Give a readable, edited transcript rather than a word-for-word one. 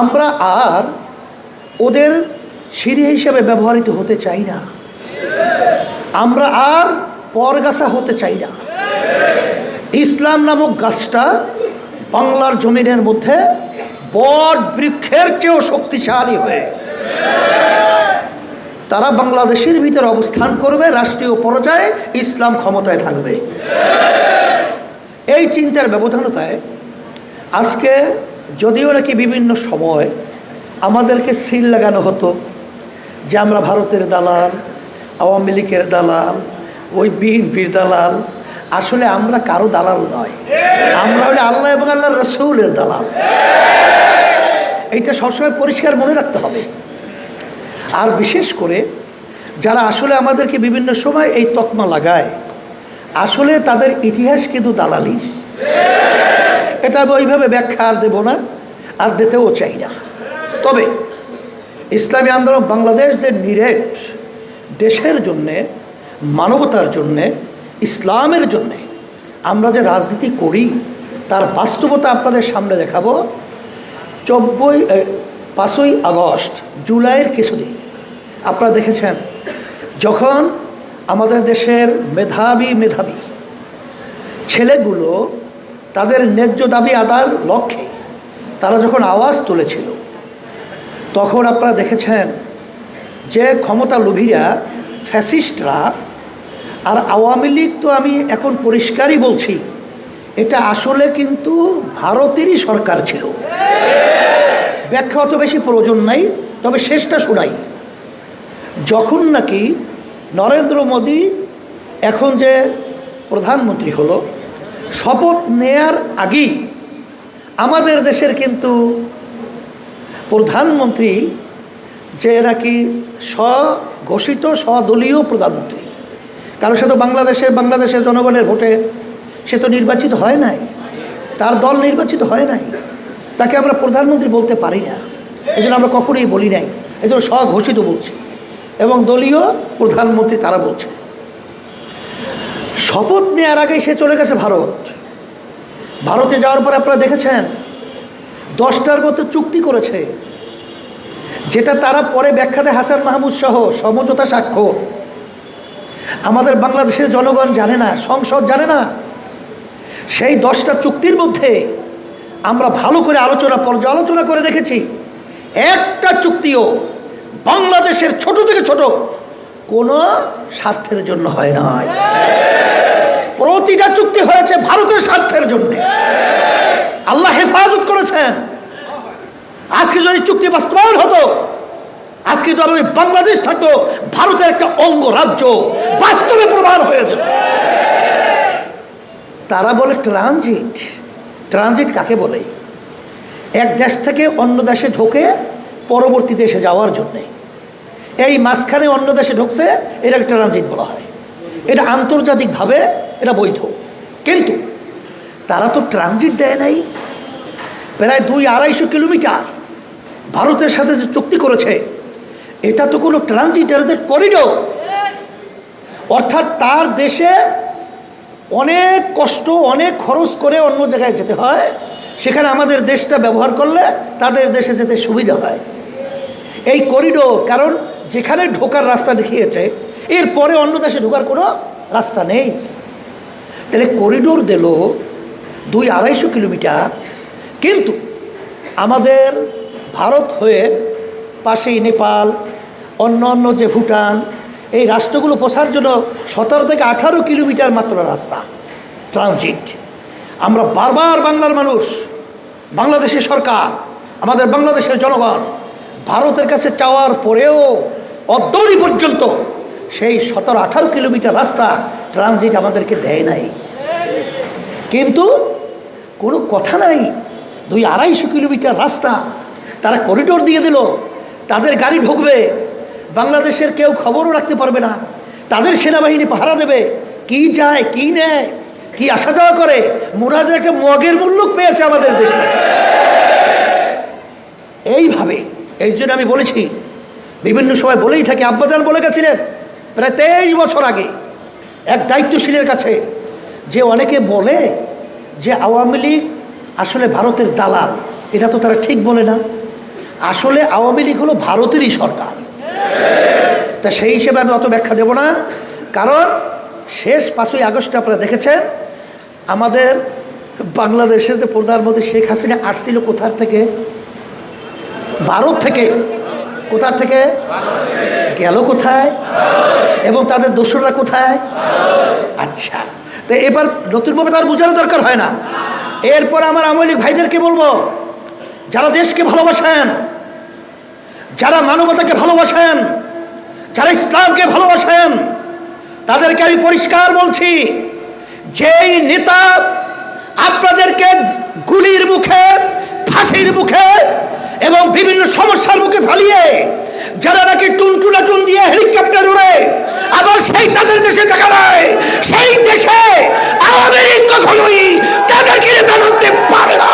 আমরা আর ওদের সিঁড়ি হিসেবে ব্যবহৃত হতে চাই না, আমরা আর পরগাছা হতে চাই না। ইসলাম নামক গাছটা বাংলার জমিনের মধ্যে বট বৃক্ষের চেয়েও শক্তিশালী হয়ে তারা বাংলাদেশের ভিতরে অবস্থান করবে, রাষ্ট্রীয় পর্যায়ে ইসলাম ক্ষমতায় থাকবে। এই চিন্তার ব্যবধানতায় আজকে যদিও নাকি বিভিন্ন সময় আমাদেরকে সিল লাগানো হতো যে আমরা ভারতের দালাল, আওয়ামী লীগের দালাল, ওই বিএনপির দালাল, আসলে আমরা কারো দালাল নয়, আমরা হলে আল্লাহ এবং আল্লাহর রাসূলের দালাল। এইটা সবসময় পরিষ্কার মনে রাখতে হবে। আর বিশেষ করে যারা আসলে আমাদেরকে বিভিন্ন সময় এই তকমা লাগায়, আসলে তাদের ইতিহাস কিন্তু দালালি। এটা আমি ওইভাবে ব্যাখ্যা আর দেব না, আর দিতেও চাই না। তবে ইসলামী আন্দোলন বাংলাদেশ যে নিরেট দেশের জন্যে, মানবতার জন্যে, ইসলামের জন্যে আমরা যে রাজনীতি করি তার বাস্তবতা আপনাদের সামনে দেখাবো। 5ই আগস্ট, জুলাইয়ের কিছুদিন আপনারা দেখেছেন যখন আমাদের দেশের মেধাবী ছেলেগুলো তাদের ন্যায্য দাবি আদায়ের লক্ষ্যে তারা যখন আওয়াজ তুলেছিল, তখন আপনারা দেখেছেন যে ক্ষমতা লোভীরা, ফ্যাসিস্টরা আর আওয়ামী লীগ, তো আমি এখন পরিষ্কারই বলছি, এটা আসলে কিন্তু ভারতেরই সরকার ছিল। ব্যাখ্যা অত বেশি প্রয়োজন নাই, তবে শেষটা শোনাই। যখন নাকি নরেন্দ্র মোদী এখন যে প্রধানমন্ত্রী হলো, শপথ নেয়ার আগেই আমাদের দেশের কিন্তু প্রধানমন্ত্রী যে নাকি স্বঘোষিত স্বদলীয় প্রধানমন্ত্রী, কারণ সে তো বাংলাদেশের জনগণের ভোটে সে তো নির্বাচিত হয় নাই, তার দল নির্বাচিত হয় নাই, তাকে আমরা প্রধানমন্ত্রী বলতে পারি না। এই জন্য আমরা কখনোই বলি নাই, এই জন্য স্বঘোষিত বলছি, এবং দলীয় প্রধানমন্ত্রী তারা বলছে। শপথ নেওয়ার আগে সে চলে গেছে ভারতে যাওয়ার পরে আপনারা দেখেছেন 10টার মতো চুক্তি করেছে, যেটা তারা পরে ব্যাখ্যা দেয় হাসান মাহমুদ সহ সমঝোতা স্বাক্ষর। আমাদের বাংলাদেশের জনগণ জানে না, সংসদ জানে না। সেই 10টা চুক্তির মধ্যে আমরা ভালো করে পর্যালোচনা করে দেখেছি, একটা চুক্তিও বাংলাদেশের ছোট থেকে ছোট কোনো স্বার্থের জন্য হয় না। প্রতিটা চুক্তি হয়েছে ভারতের স্বার্থের জন্য। আল্লাহ হেফাজত করেছেন। আজকে যদি চুক্তি বাস্তবায়ন হতো, আজকে তো আমাদের বাংলাদেশ থাকতো ভারতের একটা অঙ্গরাজ্য, বাস্তবে প্রমাণ হয়ে যেত। তারা বলে ট্রানজিট কাকে বলে? এক দেশ থেকে অন্য দেশে ঢোকে পরবর্তী দেশে যাওয়ার জন্যে। এই মাঝখানে অন্য দেশে ঢুকছে, এটাকে ট্রানজিট বলা হয়। এটা আন্তর্জাতিকভাবে এটা বৈধ। কিন্তু তারা তো ট্রানজিট দেয় নাই। প্রায় 200-250 কিলোমিটার ভারতের সাথে যে চুক্তি করেছে, এটা তো কোনো ট্রানজিট, এটা করিডোর। অর্থাৎ তার দেশে অনেক কষ্ট, অনেক খরচ করে অন্য জায়গায় যেতে হয়, সেখানে আমাদের দেশটা ব্যবহার করলে তাদের দেশে যেতে সুবিধা হয়। এই করিডোর, কারণ যেখানে ঢোকার রাস্তা দেখিয়েছে, এরপরে অন্য দেশে ঢোকার কোনো রাস্তা নেই। তাহলে করিডোর দিল 200-250 কিলোমিটার, কিন্তু আমাদের ভারত হয়ে পাশেই নেপাল, অন্য যে ভুটান, এই রাষ্ট্রগুলো পৌঁছার জন্য 17 থেকে 18 কিলোমিটার মাত্র রাস্তা ট্রানজিট। আমরা বারবার বাংলার মানুষ, বাংলাদেশের সরকার, আমাদের বাংলাদেশের জনগণ ভারতের কাছে চাওয়ার পরেও অদ্যবধি পর্যন্ত সেই 17-18 কিলোমিটার রাস্তা ট্রানজিট আমাদেরকে দেয় নাই। কিন্তু কোনো কথা নাই, 200-250 কিলোমিটার রাস্তা তারা করিডোর দিয়ে দিল। তাদের গাড়ি ঢুকবে, বাংলাদেশের কেউ খবরও রাখতে পারবে না, তাদের সেনাবাহিনী পাহারা দেবে, কি যায় কি নেয়, কি আসা যাওয়া করে। মোরাদের একটা মগের মূল্য পেয়েছে আমাদের দেশে। এইভাবে, এই জন্য আমি বলেছি, বিভিন্ন সময় বলেই থাকি, আব্বাজান বলে গেছিলেন প্রায় 23 বছর আগে এক দায়িত্বশীলের কাছে, যে অনেকে বলে যে আওয়ামী লীগ আসলে ভারতের দালাল, এটা তো তারা ঠিক বলে না। আসলে আওয়ামী লীগ হলো ভারতেরই সরকার। তা সেই হিসেবে আমি অত ব্যাখ্যা দেব না, কারণ শেষ 5ই আগস্টে আপনারা দেখেছেন আমাদের বাংলাদেশের যে প্রধানমন্ত্রী শেখ হাসিনা আসছিল কোথার থেকে? ভারত থেকে। কোথা থেকে গেল? কোথায়? এবং তাদের দোসররা কোথায়? আচ্ছা, তো এবার নতুনভাবে তার বোঝানোর দরকার হয় না। এরপর আমার আওয়ামী লীগ ভাইদেরকে বলবো, যারা দেশকে ভালোবাসেন, যারা মানবতাকে ভালোবাসেন, যারা ইসলামকে ভালোবাসেন, তাদেরকে আমি পরিষ্কার বলছি, যেই নেতা আপনাদেরকে গুলির মুখে, ফাঁসির মুখে এবং বিভিন্ন সমস্যার মুখে ফালিয়ে যারা নাকি টুন দিয়ে হেলিকপ্টার উড়ে আবার সেই তাদের দেশে দেখা যায়, সেই দেশে আওয়ামী লীগ কখনোই তাদেরকে নেতা মানতে পারে না।